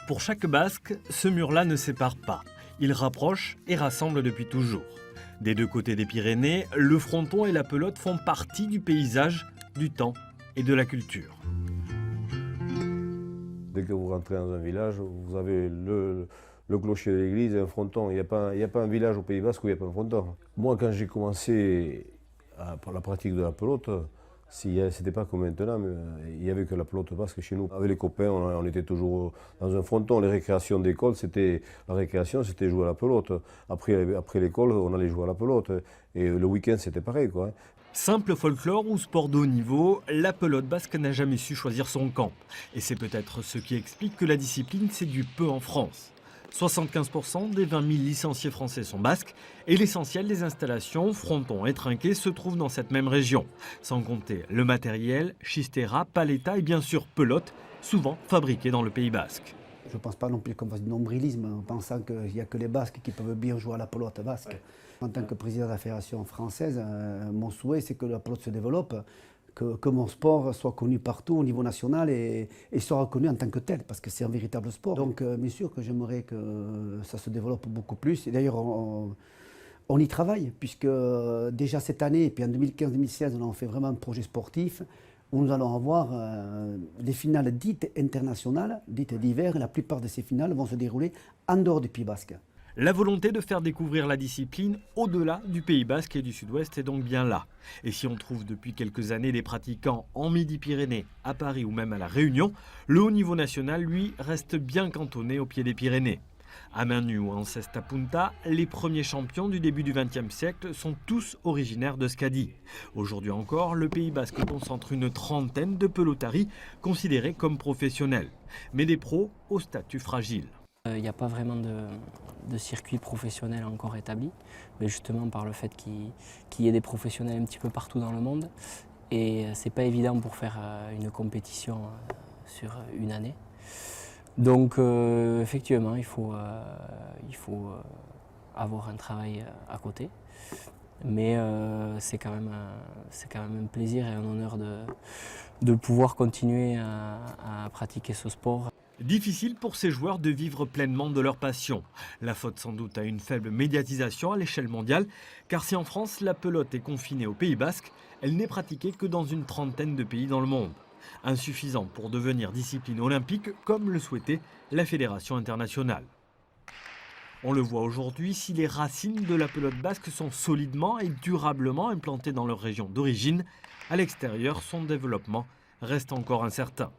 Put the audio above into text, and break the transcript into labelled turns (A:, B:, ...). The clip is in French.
A: Pour chaque Basque, ce mur-là ne sépare pas. Il rapproche et rassemble depuis toujours. Des deux côtés des Pyrénées, le fronton et la pelote font partie du paysage, du temps et de la culture.
B: Dès que vous rentrez dans un village, vous avez le clocher de l'église et un fronton. Il n'y a pas un village au Pays Basque où il n'y a pas un fronton. Moi, quand j'ai commencé pour la pratique de la pelote, c'était pas comme maintenant, mais il n'y avait que la pelote basque chez nous. Avec les copains, on était toujours dans un fronton. Les récréations d'école, la récréation, c'était jouer à la pelote. Après l'école, on allait jouer à la pelote. Et le week-end, c'était pareil, quoi.
A: Simple folklore ou sport de haut niveau, la pelote basque n'a jamais su choisir son camp. Et c'est peut-être ce qui explique que la discipline séduit peu en France. 75% des 20 000 licenciés français sont basques et l'essentiel des installations, frontons et trinquets, se trouvent dans cette même région. Sans compter le matériel, chistera, paleta et bien sûr pelote, souvent fabriqués dans le Pays Basque.
C: Je ne pense pas non plus qu'on fasse du nombrilisme en pensant qu'il n'y a que les Basques qui peuvent bien jouer à la pelote basque. Ouais. En tant que président de la Fédération française, mon souhait c'est que la pelote se développe, que mon sport soit connu partout au niveau national et soit reconnu en tant que tel, parce que c'est un véritable sport. Donc bien sûr que j'aimerais que ça se développe beaucoup plus. Et d'ailleurs, on y travaille, puisque déjà cette année, et puis en 2015-2016, on a fait vraiment un projet sportif où nous allons avoir des finales dites internationales, dites d'hiver, et la plupart de ces finales vont se dérouler en dehors du Pays Basque.
A: La volonté de faire découvrir la discipline au-delà du Pays Basque et du Sud-Ouest est donc bien là. Et si on trouve depuis quelques années des pratiquants en Midi-Pyrénées, à Paris ou même à La Réunion, le haut niveau national, lui, reste bien cantonné au pied des Pyrénées. À main nue ou en cesta punta, les premiers champions du début du XXe siècle sont tous originaires de Scadi. Aujourd'hui encore, le Pays Basque concentre une trentaine de pelotaris considérés comme professionnels, mais des pros au statut fragile.
D: Il n'y a pas vraiment de circuit professionnel encore établi, mais justement par le fait qu'il y ait des professionnels un petit peu partout dans le monde. Et c'est pas évident pour faire une compétition sur une année. Donc effectivement, il faut avoir un travail à côté. Mais c'est quand même un plaisir et un honneur de pouvoir continuer à pratiquer ce sport.
A: Difficile pour ces joueurs de vivre pleinement de leur passion. La faute sans doute à une faible médiatisation à l'échelle mondiale, car si en France la pelote est confinée au Pays Basque, elle n'est pratiquée que dans une trentaine de pays dans le monde. Insuffisant pour devenir discipline olympique comme le souhaitait la Fédération internationale. On le voit aujourd'hui, si les racines de la pelote basque sont solidement et durablement implantées dans leur région d'origine, à l'extérieur, son développement reste encore incertain.